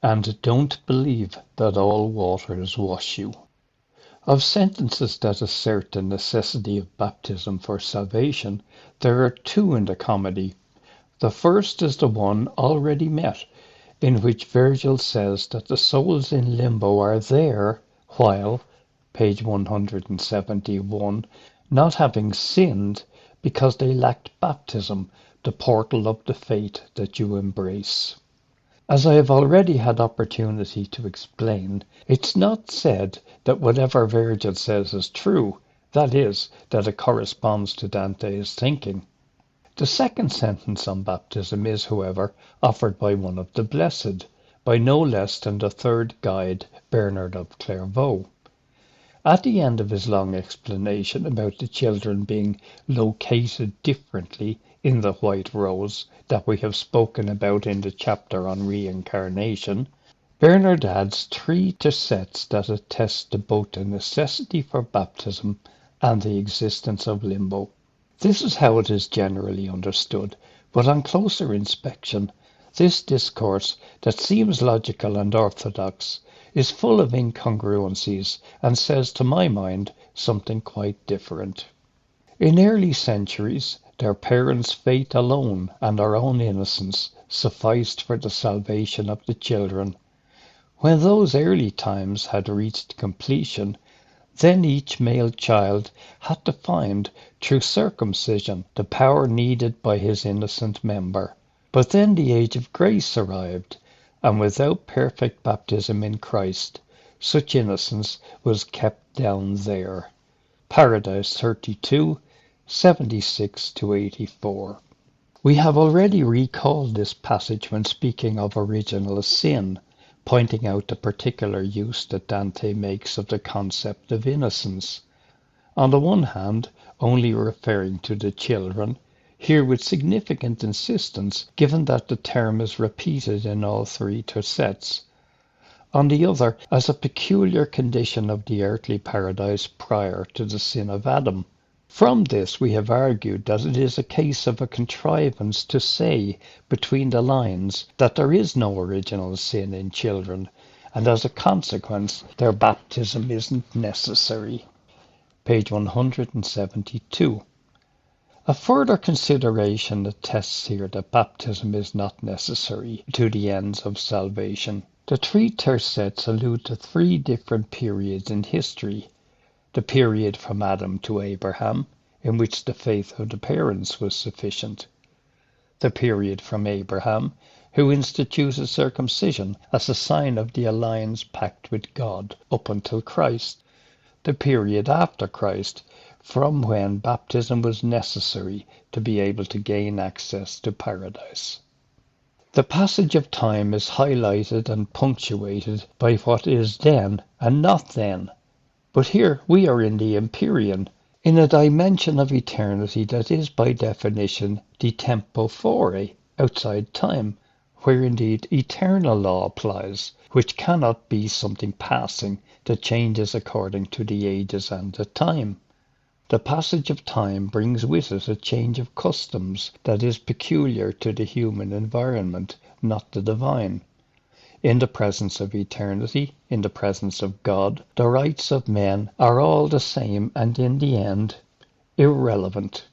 and don't believe that all waters wash you. Of sentences that assert the necessity of baptism for salvation, there are two in the comedy. The first is the one already met, in which Virgil says that the souls in limbo are there while, page 171, not having sinned because they lacked baptism, the portal of the faith that you embrace. As I have already had opportunity to explain, it's not said that whatever Virgil says is true, that is, that it corresponds to Dante's thinking. The second sentence on baptism is, however, offered by one of the blessed, by no less than the third guide, Bernard of Clairvaux. At the end of his long explanation about the children being located differently in the white rose that we have spoken about in the chapter on reincarnation, Bernard adds 3 tercets that attest to both the necessity for baptism and the existence of limbo. This is how it is generally understood, but on closer inspection, this discourse, that seems logical and orthodox, is full of incongruencies and says, to my mind, something quite different. In early centuries, their parents' faith alone and their own innocence sufficed for the salvation of the children. When those early times had reached completion, then each male child had to find, through circumcision, the power needed by his innocent member. But then the age of grace arrived, and without perfect baptism in Christ, such innocence was kept down there. Paradise 32, 76-84. We have already recalled this passage when speaking of original sin, pointing out the particular use that Dante makes of the concept of innocence. On the one hand, only referring to the children, here with significant insistence, given that the term is repeated in all 3 tercets. On the other, as a peculiar condition of the earthly paradise prior to the sin of Adam. From this we have argued that it is a case of a contrivance to say, between the lines, that there is no original sin in children, and as a consequence their baptism isn't necessary. Page 172. A further consideration attests here that baptism is not necessary to the ends of salvation. The 3 tercets allude to 3 different periods in history. The period from Adam to Abraham, in which the faith of the parents was sufficient. The period from Abraham, who instituted circumcision as a sign of the alliance pact with God up until Christ. The period after Christ, from when baptism was necessary to be able to gain access to paradise. The passage of time is highlighted and punctuated by what is then and not then. But here we are in the Empyrean, in a dimension of eternity that is by definition de tempore, outside time, where indeed eternal law applies, which cannot be something passing that changes according to the ages and the time. The passage of time brings with it a change of customs that is peculiar to the human environment, not the divine. In the presence of eternity, in the presence of God, the rights of men are all the same and in the end, irrelevant.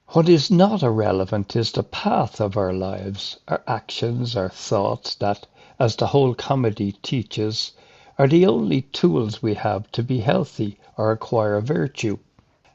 What is not irrelevant is the path of our lives, our actions, our thoughts that, as the whole comedy teaches, are the only tools we have to be healthy or acquire virtue.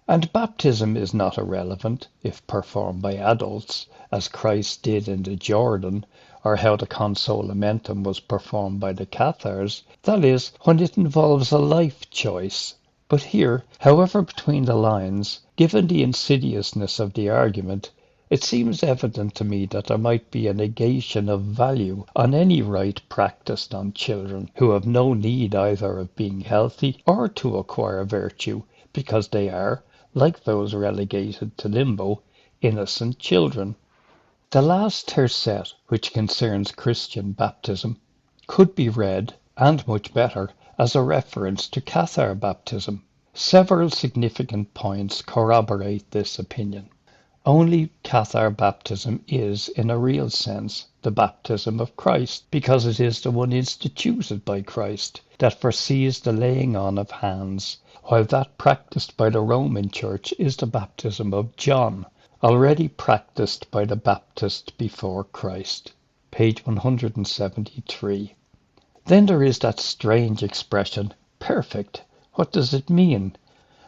And baptism is not irrelevant, if performed by adults, as Christ did in the Jordan, or how the consolamentum was performed by the Cathars, that is, when it involves a life choice. But here, however between the lines, given the insidiousness of the argument, it seems evident to me that there might be a negation of value on any rite practiced on children who have no need either of being healthy or to acquire virtue, because they are, like those relegated to limbo, innocent children. The last tercet, which concerns Christian baptism, could be read, and much better, as a reference to Cathar baptism. Several significant points corroborate this opinion. Only Cathar baptism is, in a real sense, the baptism of Christ, because it is the one instituted by Christ that foresees the laying on of hands, while that practiced by the Roman Church is the baptism of John, already practiced by the Baptist before Christ. Page 173. Then there is that strange expression, perfect. What does it mean?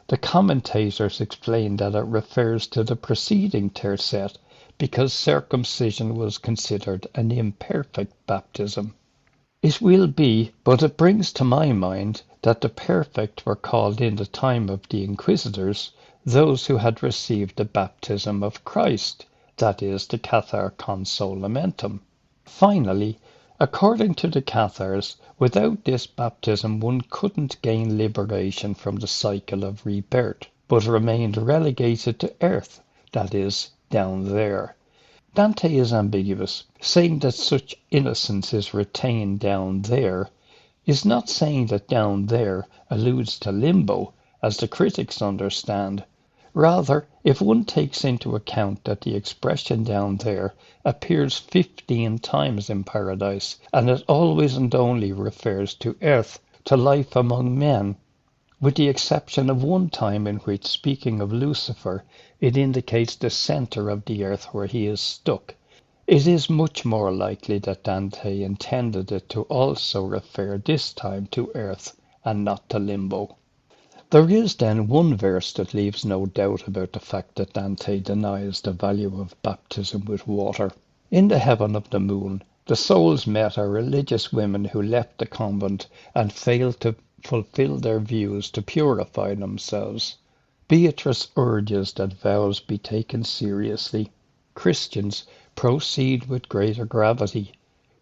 The commentators explain that it refers to the preceding tercet, because circumcision was considered an imperfect baptism. It will be, but it brings to my mind that the perfect were called in the time of the Inquisitors those who had received the baptism of Christ, that is, the Cathar Consolamentum. Finally, according to the Cathars, without this baptism one couldn't gain liberation from the cycle of rebirth, but remained relegated to earth, that is, down there. Dante is ambiguous, saying that such innocence is retained down there, is not saying that down there alludes to limbo, as the critics understand. Rather, if one takes into account that the expression down there appears 15 times in Paradise, and it always and only refers to earth, to life among men, with the exception of one time in which, speaking of Lucifer, it indicates the centre of the earth where he is stuck, it is much more likely that Dante intended it to also refer this time to earth and not to limbo. There is then one verse that leaves no doubt about the fact that Dante denies the value of baptism with water. In the heaven of the moon, the souls met are religious women who left the convent and failed to fulfill their views to purify themselves. Beatrice urges that vows be taken seriously. Christians, proceed with greater gravity.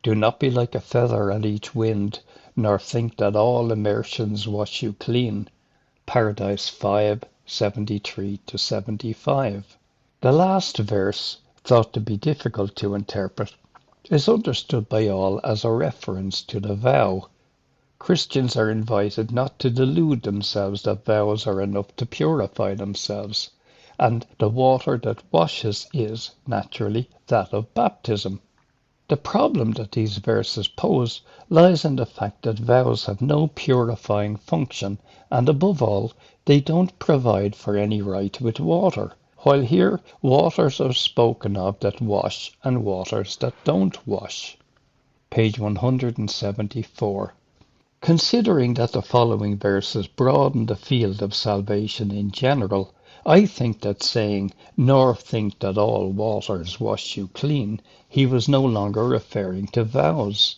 Do not be like a feather at each wind, nor think that all immersions wash you clean. Paradise 5, 73-75. The last verse, thought to be difficult to interpret, is understood by all as a reference to the vow. Christians are invited not to delude themselves that vows are enough to purify themselves, and the water that washes is, naturally, that of baptism. The problem that these verses pose lies in the fact that vows have no purifying function, and above all, they don't provide for any rite with water, while here waters are spoken of that wash and waters that don't wash. Page 174. Considering that the following verses broaden the field of salvation in general, I think that saying, nor think that all waters wash you clean, he was no longer referring to vows.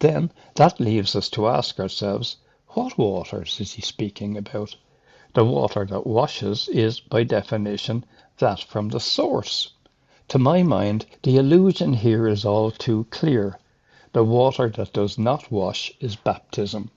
Then that leaves us to ask ourselves, what waters is he speaking about? The water that washes is, by definition, that from the source. To my mind, the allusion here is all too clear. The water that does not wash is baptism.